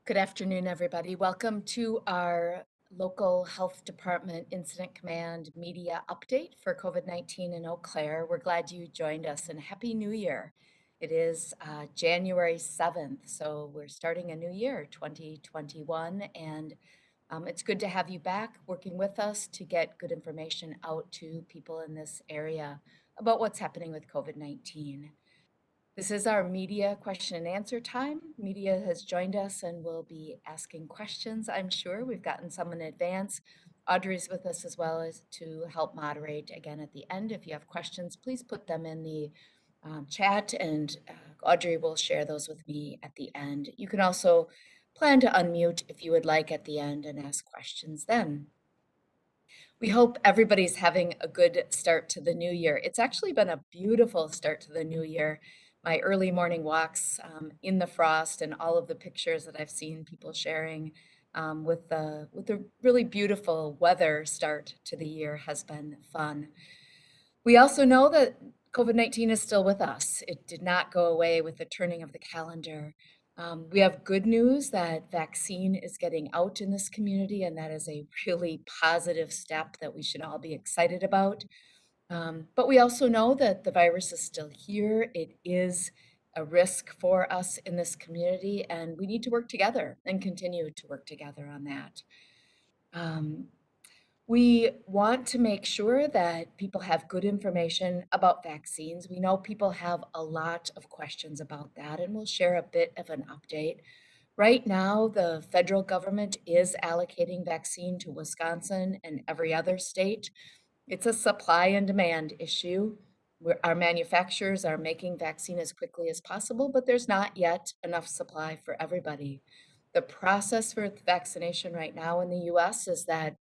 Good afternoon, everybody. Welcome to our local health department incident command media update for COVID-19 in Eau Claire. We're glad you joined us and Happy New Year. It is January 7th, so we're starting a new year, 2021, and it's good to have you back working with us to get good information out to people in this area about what's happening with COVID-19. This is our media question and answer time. Media has joined us and will be asking questions, I'm sure. We've gotten some in advance. Audrey's with us as well as to help moderate again at the end. If you have questions, please put them in the chat and Audrey will share those with me at the end. You can also plan to unmute if you would like at the end and ask questions then. We hope everybody's having a good start to the new year. It's actually been a beautiful start to the new year. My early morning walks in the frost and all of the pictures that I've seen people sharing with the really beautiful weather start to the year has been fun. We also know that COVID-19 is still with us. It did not go away with the turning of the calendar. We have good news that vaccine is getting out in this community, and that is a really positive step that we should all be excited about. But we also know that the virus is still here. It is a risk for us in this community, and we need to work together and continue to work together on that. We want to make sure that people have good information about vaccines. We know people have a lot of questions about that, and we'll share a bit of an update. Right now, the federal government is allocating vaccine to Wisconsin and every other state. It's a supply and demand issue. Our manufacturers are making vaccine as quickly as possible, but there's not yet enough supply for everybody. The process for vaccination right now in the US is that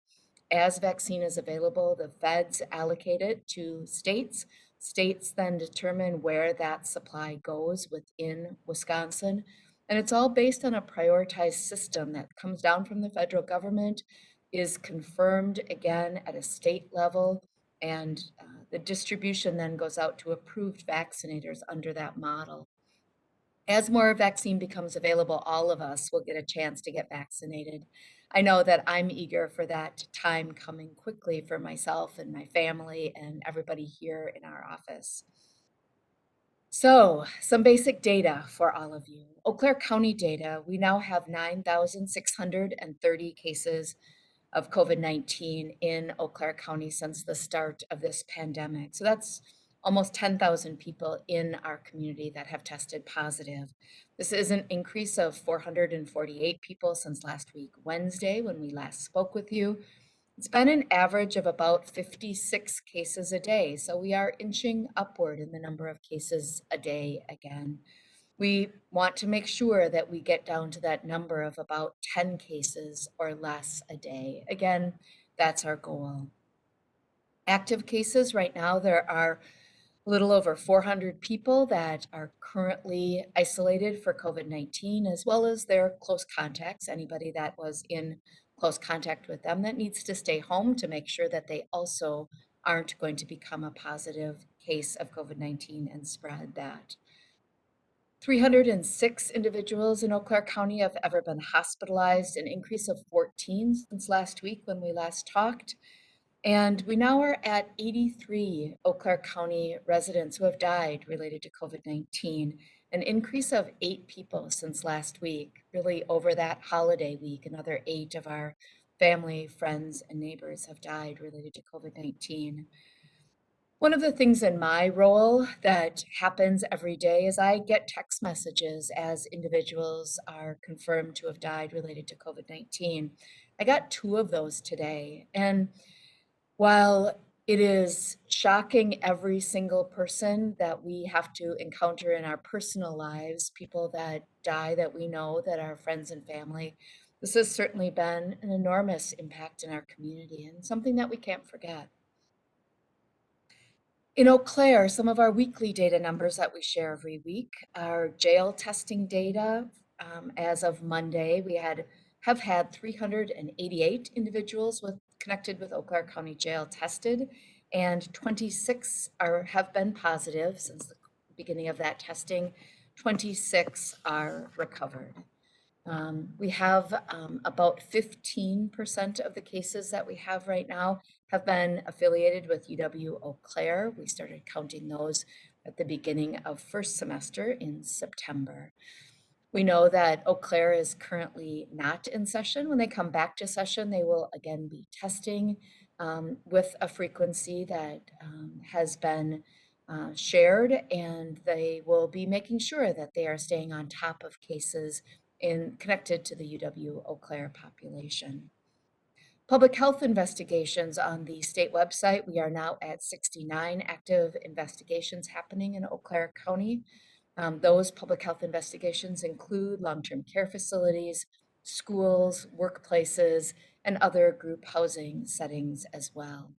as vaccine is available, the feds allocate it to states. States then determine where that supply goes within Wisconsin. And it's all based on a prioritized system that comes down from the federal government, is confirmed again at a state level, and the distribution then goes out to approved vaccinators under that model. As more vaccine becomes available, all of us will get a chance to get vaccinated. I know that I'm eager for that time coming quickly for myself and my family and everybody here in our office. So, some basic data for all of you. Eau Claire County data, we now have 9,630 cases of COVID-19 in Eau Claire County since the start of this pandemic. So that's almost 10,000 people in our community that have tested positive. This is an increase of 448 people since last week, Wednesday, when we last spoke with you. It's been an average of about 56 cases a day. So we are inching upward in the number of cases a day again. We want to make sure that we get down to that number of about 10 cases or less a day. Again, that's our goal. Active cases right now, there are a little over 400 people that are currently isolated for COVID-19, as well as their close contacts, anybody that was in close contact with them that needs to stay home to make sure that they also aren't going to become a positive case of COVID-19 and spread that. 306 individuals in Eau Claire County have ever been hospitalized, an increase of 14 since last week when we last talked. And we now are at 83 Eau Claire County residents who have died related to COVID-19, an increase of 8 people since last week. Really, over that holiday week, another 8 of our family, friends, and neighbors have died related to COVID-19. One of the things in my role that happens every day is I get text messages as individuals are confirmed to have died related to COVID-19. I got 2 of those today. And while it is shocking every single person that we have to encounter in our personal lives, people that die that we know that are friends and family, this has certainly been an enormous impact in our community and something that we can't forget. In Eau Claire, some of our weekly data numbers that we share every week are jail testing data. As of Monday, we have had 388 individuals connected with Eau Claire County Jail tested, and 26 have been positive since the beginning of that testing. 26 are recovered. We have about 15% of the cases that we have right now have been affiliated with UW Eau Claire. We started counting those at the beginning of first semester in September. We know that Eau Claire is currently not in session. When they come back to session, they will again be testing with a frequency that has been shared, and they will be making sure that they are staying on top of cases connected to the UW Eau Claire population. Public health investigations on the state website. We are now at 69 active investigations happening in Eau Claire County. Those public health investigations include long-term care facilities, schools, workplaces, and other group housing settings as well.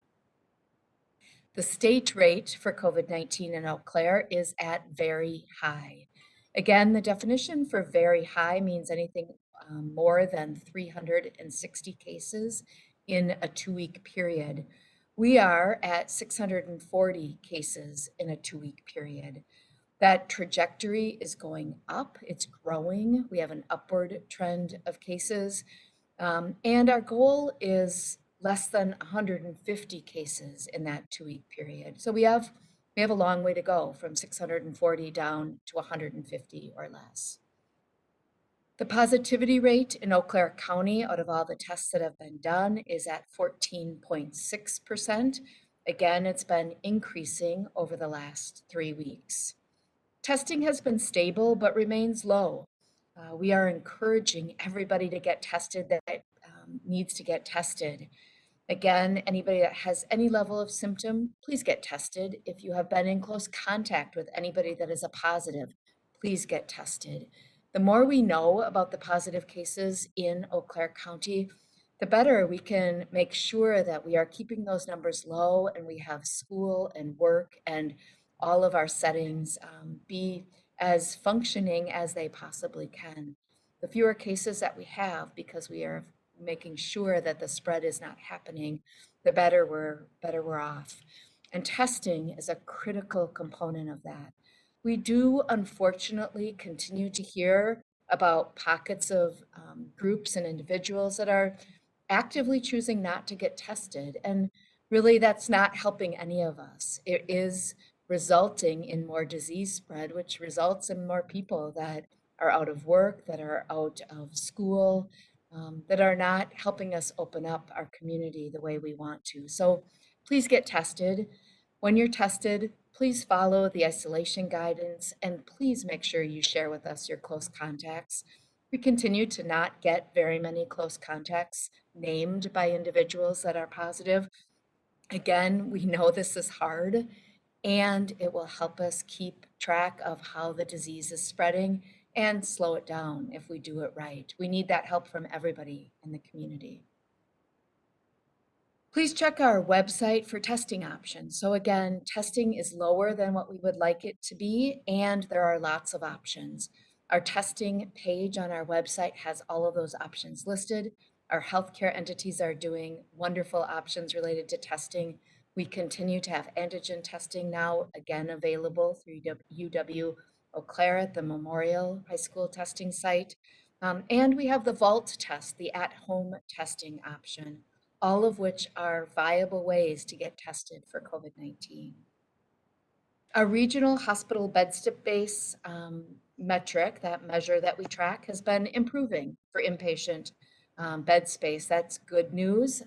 The state rate for COVID-19 in Eau Claire is at very high. Again, the definition for very high means anything more than 360 cases in a 2-week period. We are at 640 cases in a 2-week period. That trajectory is going up, it's growing. We have an upward trend of cases. And our goal is less than 150 cases in that 2-week period. So we have a long way to go from 640 down to 150 or less. The positivity rate in Eau Claire County out of all the tests that have been done is at 14.6%. Again, it's been increasing over the last 3 weeks. Testing has been stable but remains low. We are encouraging everybody to get tested that needs to get tested. Again, anybody that has any level of symptom, please get tested. If you have been in close contact with anybody that is a positive, please get tested. The more we know about the positive cases in Eau Claire County, the better we can make sure that we are keeping those numbers low and we have school and work and all of our settings be as functioning as they possibly can. The fewer cases that we have, because we are making sure that the spread is not happening, the better we're off. And testing is a critical component of that. We do unfortunately continue to hear about pockets of groups and individuals that are actively choosing not to get tested. And really, that's not helping any of us. It is resulting in more disease spread, which results in more people that are out of work, that are out of school, that are not helping us open up our community the way we want to. So please get tested. When you're tested, please follow the isolation guidance and please make sure you share with us your close contacts. We continue to not get very many close contacts named by individuals that are positive. Again, we know this is hard, and it will help us keep track of how the disease is spreading and slow it down if we do it right. We need that help from everybody in the community. Please check our website for testing options. So again, testing is lower than what we would like it to be, and there are lots of options. Our testing page on our website has all of those options listed. Our healthcare entities are doing wonderful options related to testing. We continue to have antigen testing now again available through UW Eau Claire at the Memorial High School testing site. And we have the Vault test, the at-home testing option, all of which are viable ways to get tested for COVID-19. Our regional hospital bed space metric, that measure that we track, has been improving for inpatient bed space. That's good news.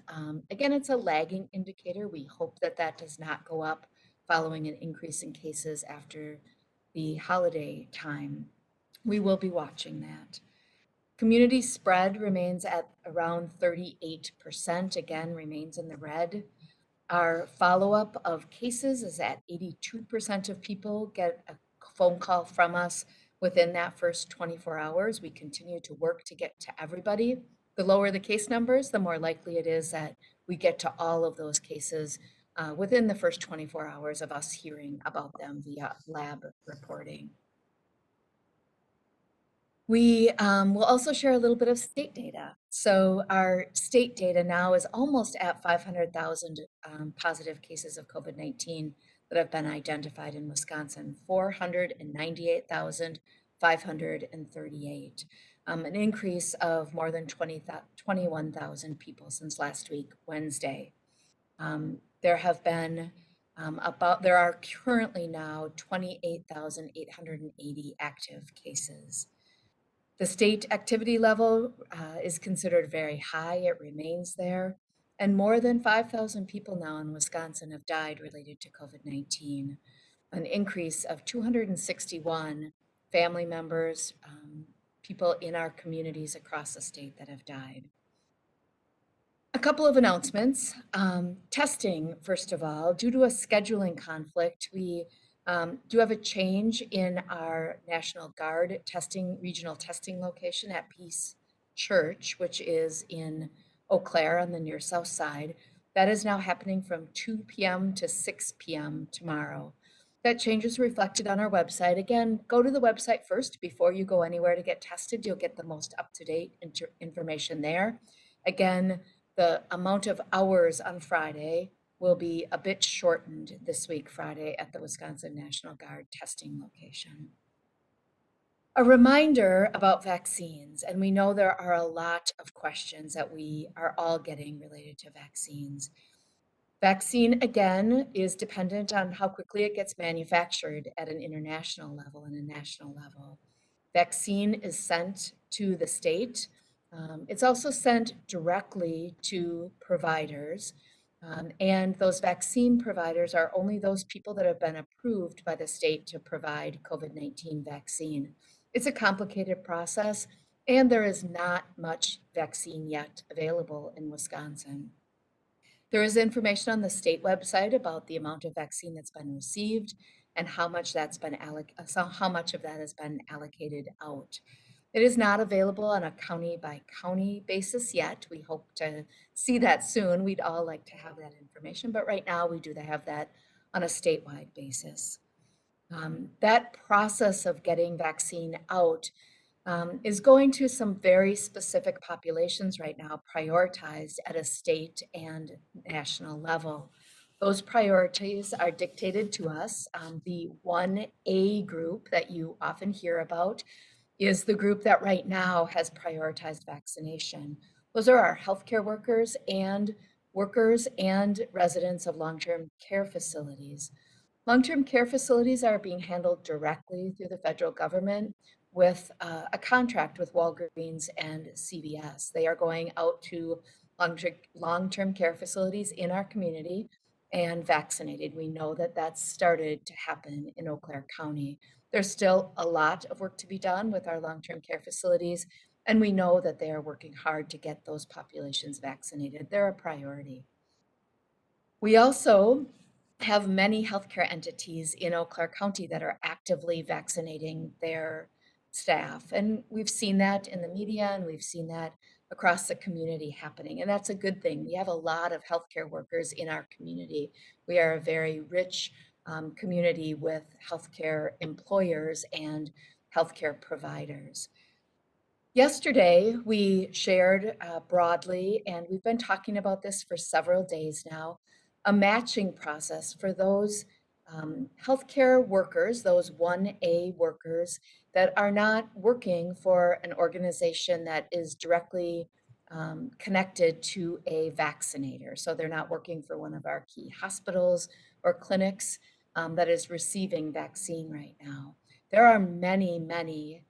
Again, it's a lagging indicator. We hope that that does not go up following an increase in cases after the holiday time. We will be watching that. Community spread remains at around 38%, again, remains in the red. Our follow-up of cases is at 82% of people get a phone call from us within that first 24 hours. We continue to work to get to everybody. The lower the case numbers, the more likely it is that we get to all of those cases within the first 24 hours of us hearing about them via lab reporting. We will also share a little bit of state data. So our state data now is almost at 500,000 positive cases of COVID-19 that have been identified in Wisconsin, 498,538. an increase of more than 21,000 people since last week, Wednesday. There are currently now 28,880 active cases. The state activity level is considered very high. It remains there. And more than 5,000 people now in Wisconsin have died related to COVID-19, an increase of 261 family members, people in our communities across the state that have died. A couple of announcements. Testing, first of all, due to a scheduling conflict, we do have a change in our National Guard regional testing location at Peace Church, which is in Eau Claire on the near south side. That is now happening from 2 p.m. to 6 p.m. tomorrow. That change is reflected on our website. Again, go to the website first before you go anywhere to get tested. You'll get the most up-to-date information there. Again, the amount of hours on Friday will be a bit shortened this week, Friday, at the Wisconsin National Guard testing location. A reminder about vaccines, and we know there are a lot of questions that we are all getting related to vaccines. Vaccine, again, is dependent on how quickly it gets manufactured at an international level and a national level. Vaccine is sent to the state. It's also sent directly to providers. And those vaccine providers are only those people that have been approved by the state to provide COVID-19 vaccine. It's a complicated process, and there is not much vaccine yet available in Wisconsin. There is information on the state website about the amount of vaccine that's been received and how much of that has been allocated out. It is not available on a county by county basis yet. We hope to see that soon. We'd all like to have that information, but right now we do have that on a statewide basis. That process of getting vaccine out is going to some very specific populations right now, prioritized at a state and national level. Those priorities are dictated to us. The 1A group that you often hear about is the group that right now has prioritized vaccination. Those are our healthcare workers and residents of long-term care facilities. Long-term care facilities are being handled directly through the federal government with a contract with Walgreens and CVS. They are going out to long-term care facilities in our community and vaccinated. We know that that's started to happen in Eau Claire County. There's still a lot of work to be done with our long-term care facilities, and we know that they are working hard to get those populations vaccinated. They're a priority. We also have many healthcare entities in Eau Claire County that are actively vaccinating their staff. And we've seen that in the media, and we've seen that across the community happening. And that's a good thing. We have a lot of healthcare workers in our community. We are a very rich community with healthcare employers and healthcare providers. Yesterday, we shared broadly, and we've been talking about this for several days now, a matching process for those healthcare workers, those 1A workers that are not working for an organization that is directly connected to a vaccinator. So they're not working for one of our key hospitals or clinics that is receiving vaccine right now. There are many, many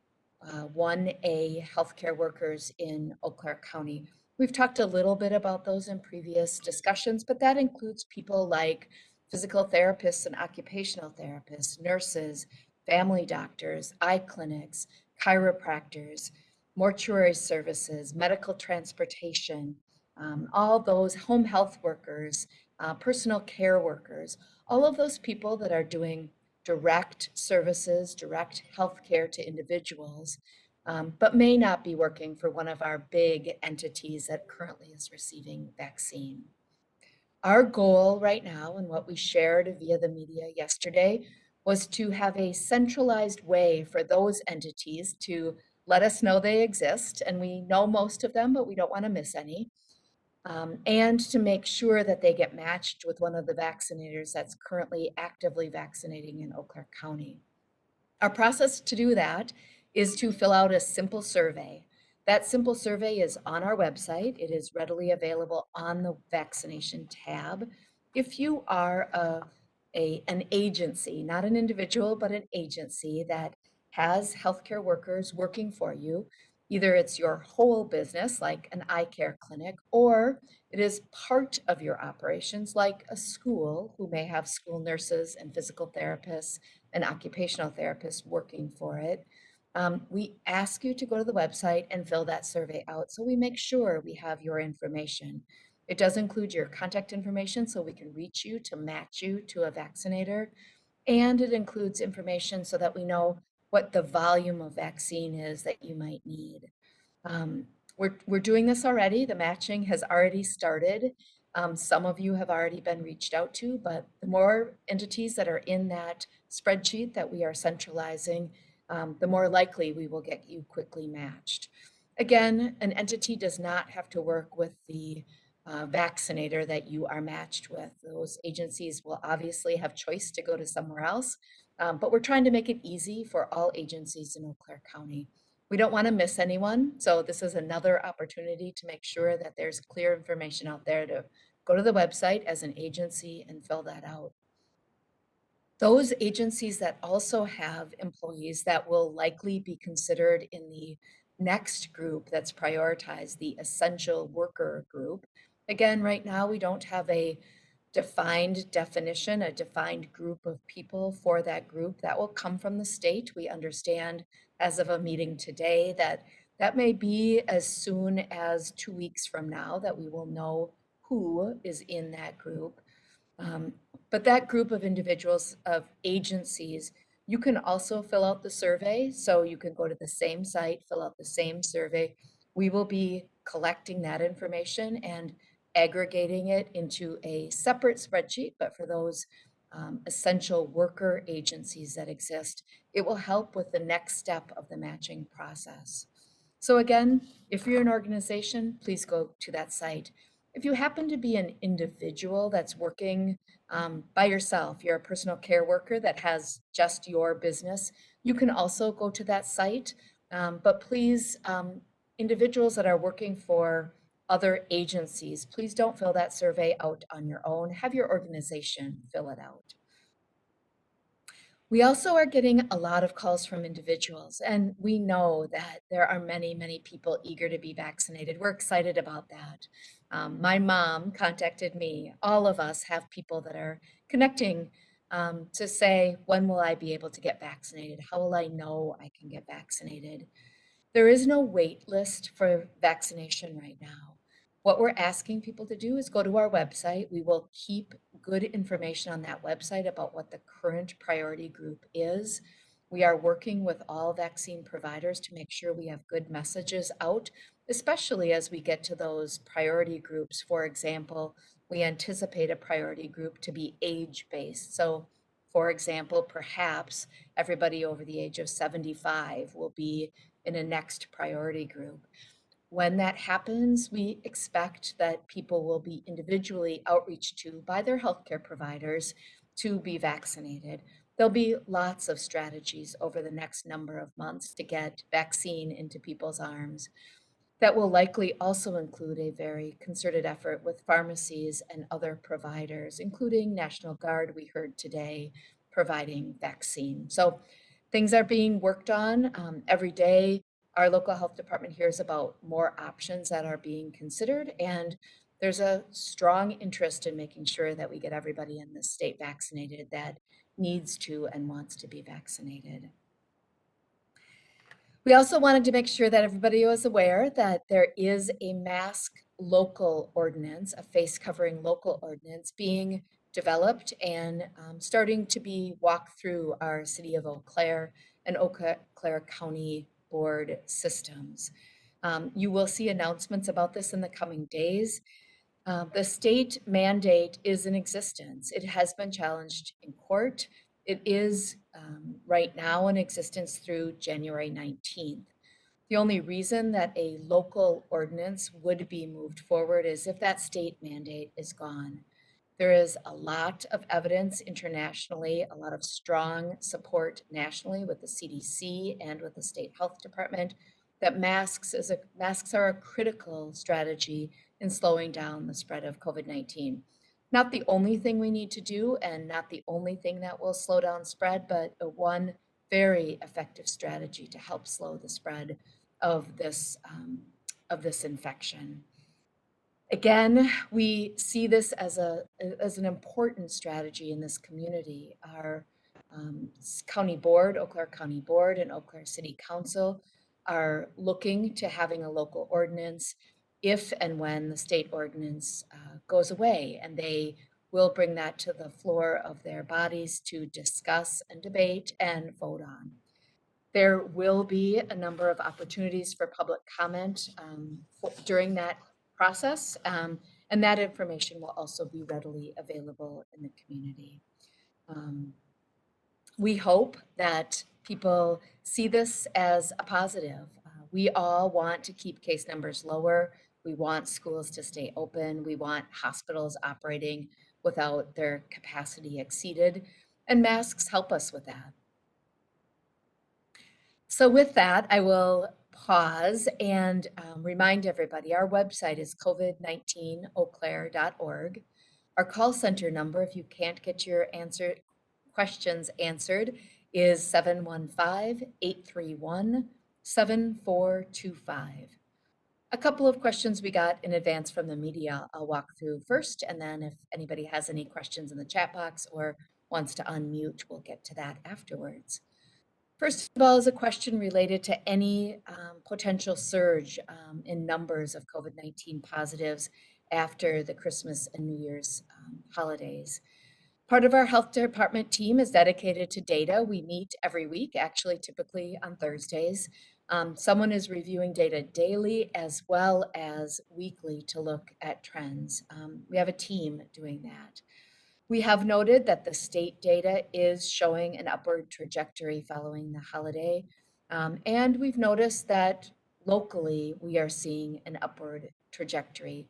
1A healthcare workers in Eau Claire County. We've talked a little bit about those in previous discussions, but that includes people like physical therapists and occupational therapists, nurses, family doctors, eye clinics, chiropractors, mortuary services, medical transportation, all those home health workers, personal care workers, all of those people that are doing direct services, direct healthcare to individuals, but may not be working for one of our big entities that currently is receiving vaccine. Our goal right now, and what we shared via the media yesterday, was to have a centralized way for those entities to let us know they exist, and we know most of them, but we don't want to miss any. And to make sure that they get matched with one of the vaccinators that's currently actively vaccinating in Eau Claire County. Our process to do that is to fill out a simple survey. That simple survey is on our website. It is readily available on the vaccination tab. If you are an agency, not an individual, but an agency that has healthcare workers working for you, either it's your whole business, like an eye care clinic, or it is part of your operations, like a school who may have school nurses and physical therapists and occupational therapists working for it. We ask you to go to the website and fill that survey out so we make sure we have your information. It does include your contact information so we can reach you to match you to a vaccinator. And it includes information so that we know what the volume of vaccine is that you might need. Um, we're doing this already. The matching has already started. Some of you have already been reached out to, but the more entities that are in that spreadsheet that we are centralizing, the more likely we will get you quickly matched. Again, an entity does not have to work with the vaccinator that you are matched with. Those agencies will obviously have choice to go to somewhere else, but we're trying to make it easy for all agencies in Eau Claire County. We don't want to miss anyone, so this is another opportunity to make sure that there's clear information out there to go to the website as an agency and fill that out. Those agencies that also have employees that will likely be considered in the next group that's prioritized, the essential worker group. Again, right now we don't have a defined definition, a defined group of people for that group. That will come from the state. We understand as of a meeting today that that may be as soon as 2 weeks from now that we will know who is in that group. Um, but that group of individuals, of agencies, you can also fill out the survey. So you can go to the same site, fill out the same survey. We will be collecting that information and aggregating it into a separate spreadsheet. But for those essential worker agencies that exist, it will help with the next step of the matching process. So again, if you're an organization, please go to that site. If you happen to be an individual that's working by yourself, you're a personal care worker that has just your business, you can also go to that site. But please, individuals that are working for other agencies, please don't fill that survey out on your own. Have your organization fill it out. We also are getting a lot of calls from individuals, and we know that there are many, many people eager to be vaccinated. We're excited about that. My mom contacted me. All of us have people that are connecting to say, when will I be able to get vaccinated? How will I know I can get vaccinated? There is no wait list for vaccination right now. What we're asking people to do is go to our website. We will keep good information on that website about what the current priority group is. We are working with all vaccine providers to make sure we have good messages out, especially as we get to those priority groups. For example, we anticipate a priority group to be age-based. So, for example, perhaps everybody over the age of 75 will be in a next priority group. When that happens, we expect that people will be individually outreached to by their healthcare providers to be vaccinated. There'll be lots of strategies over the next number of months to get vaccine into people's arms. That will likely also include a very concerted effort with pharmacies and other providers, including National Guard, we heard today, providing vaccine. So things are being worked on every day. Our local health department hears about more options that are being considered, and there's a strong interest in making sure that we get everybody in the state vaccinated that needs to and wants to be vaccinated. We also wanted to make sure that everybody was aware that there is a mask local ordinance, a face covering local ordinance being developed and starting to be walked through our City of Eau Claire and Eau Claire County board systems. You will see announcements about this in the coming days. The state mandate is in existence. It has been challenged in court. It is right now in existence through January 19th. The only reason that a local ordinance would be moved forward is if that state mandate is gone. There is a lot of evidence internationally, a lot of strong support nationally with the CDC and with the state health department that masks are a critical strategy in slowing down the spread of COVID-19. Not the only thing we need to do and not the only thing that will slow down spread, but one very effective strategy to help slow the spread of this infection. Again, we see this as an important strategy in this community. Our county board, Eau Claire County Board and Eau Claire City Council are looking to having a local ordinance if and when the state ordinance goes away, and they will bring that to the floor of their bodies to discuss and debate and vote on. There will be a number of opportunities for public comment during that process, and that information will also be readily available in the community. We hope that people see this as a positive. We all want to keep case numbers lower. We want schools to stay open. We want hospitals operating without their capacity exceeded, and masks help us with that. So with that, I will pause and remind everybody, our website is covid19eauclaire.org. Our call center number, if you can't get your questions answered, is 715-831-7425. A couple of questions we got in advance from the media I'll walk through first, and then if anybody has any questions in the chat box or wants to unmute, we'll get to that afterwards. First of all, is a question related to any potential surge in numbers of COVID-19 positives after the Christmas and New Year's holidays. Part of our health department team is dedicated to data. We meet every week, actually typically on Thursdays. Someone is reviewing data daily as well as weekly to look at trends. We have a team doing that. We have noted that the state data is showing an upward trajectory following the holiday. And we've noticed that locally we are seeing an upward trajectory.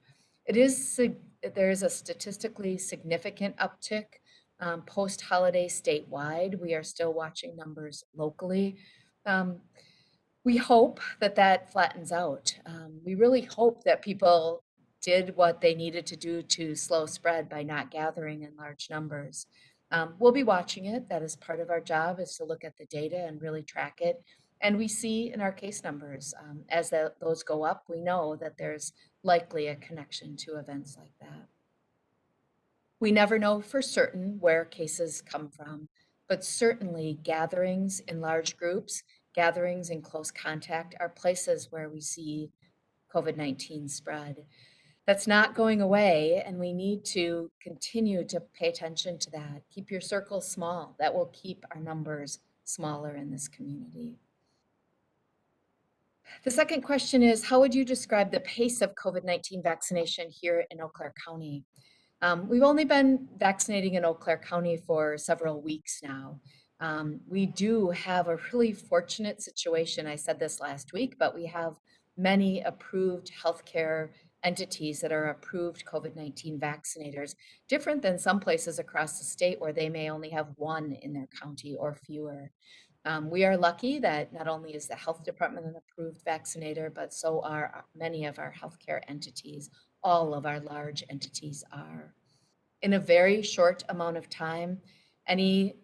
There is a statistically significant uptick post-holiday statewide. We are still watching numbers locally. We hope that that flattens out. We really hope that people did what they needed to do to slow spread by not gathering in large numbers. We'll be watching it. That is part of our job, is to look at the data and really track it. And we see in our case numbers, as those go up, we know that there's likely a connection to events like that. We never know for certain where cases come from, but certainly gatherings in large groups, gatherings in close contact are places where we see COVID-19 spread. That's not going away, and we need to continue to pay attention to that. Keep your circle small. That will keep our numbers smaller in this community. The second question is, how would you describe the pace of COVID-19 vaccination here in Eau Claire County? We've only been vaccinating in Eau Claire County for several weeks now. We do have a really fortunate situation. I said this last week, but we have many approved healthcare entities that are approved COVID-19 vaccinators, different than some places across the state where they may only have one in their county or fewer. We are lucky that not only is the health department an approved vaccinator, but so are many of our healthcare entities. All of our large entities are. In a very short amount of time, any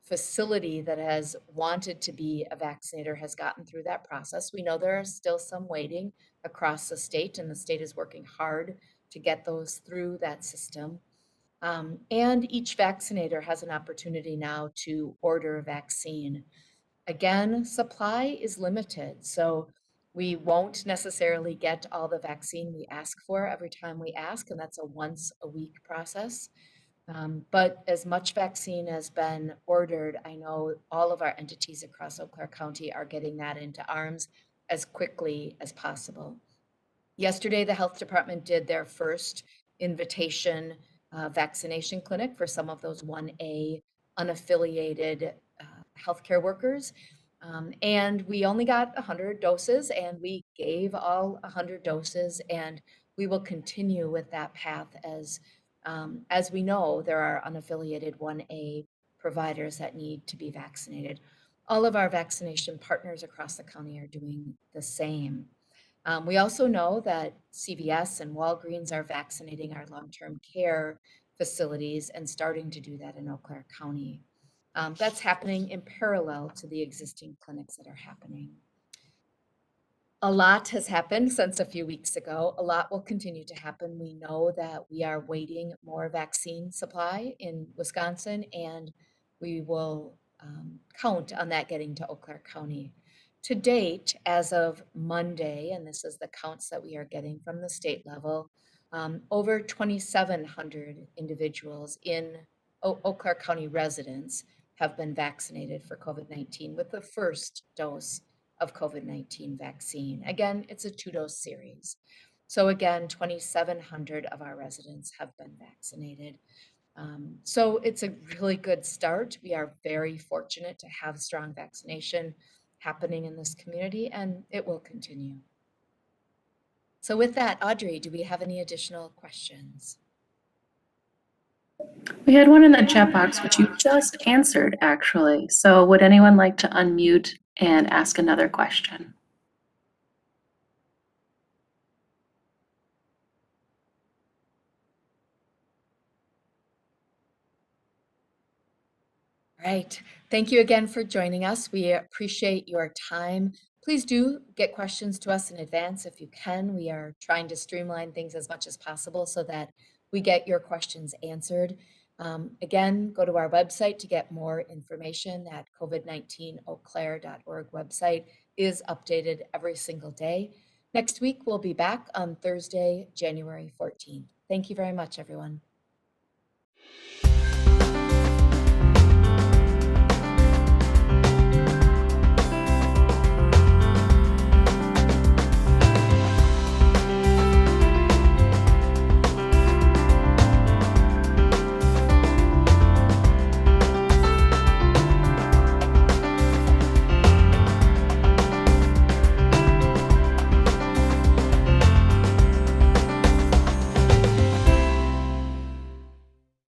facility that has wanted to be a vaccinator has gotten through that process. We know there are still some waiting across the state, and the state is working hard to get those through that system. And each vaccinator has an opportunity now to order a vaccine. Again, supply is limited, so we won't necessarily get all the vaccine we ask for every time we ask, and that's a once a week process. But as much vaccine has been ordered, I know all of our entities across Eau Claire County are getting that into arms as quickly as possible. Yesterday, the health department did their first invitation vaccination clinic for some of those 1A unaffiliated healthcare workers. And we only got 100 doses, and we gave all 100 doses, and we will continue with that path as As we know, there are unaffiliated 1A providers that need to be vaccinated. All of our vaccination partners across the county are doing the same. We also know that CVS and Walgreens are vaccinating our long-term care facilities and starting to do that in Eau Claire County. That's happening in parallel to the existing clinics that are happening. A lot has happened since a few weeks ago. A lot will continue to happen. We know that we are waiting more vaccine supply in Wisconsin, and we will count on that getting to Eau Claire County. To date, as of Monday, and this is the counts that we are getting from the state level, over 2,700 individuals in Eau Claire County residents have been vaccinated for COVID-19 with the first dose of COVID-19 vaccine. Again, it's a 2-dose series. So again, 2,700 of our residents have been vaccinated. So it's a really good start. We are very fortunate to have strong vaccination happening in this community, and it will continue. So with that, Audrey, do we have any additional questions? We had one in the chat box, which you just answered, actually. So would anyone like to unmute and ask another question? Right. Thank you again for joining us. We appreciate your time. Please do get questions to us in advance if you can. We are trying to streamline things as much as possible so that we get your questions answered. Again, go to our website to get more information. That COVID19eauclair.org website is updated every single day. Next week, we'll be back on Thursday, January 14th. Thank you very much, everyone.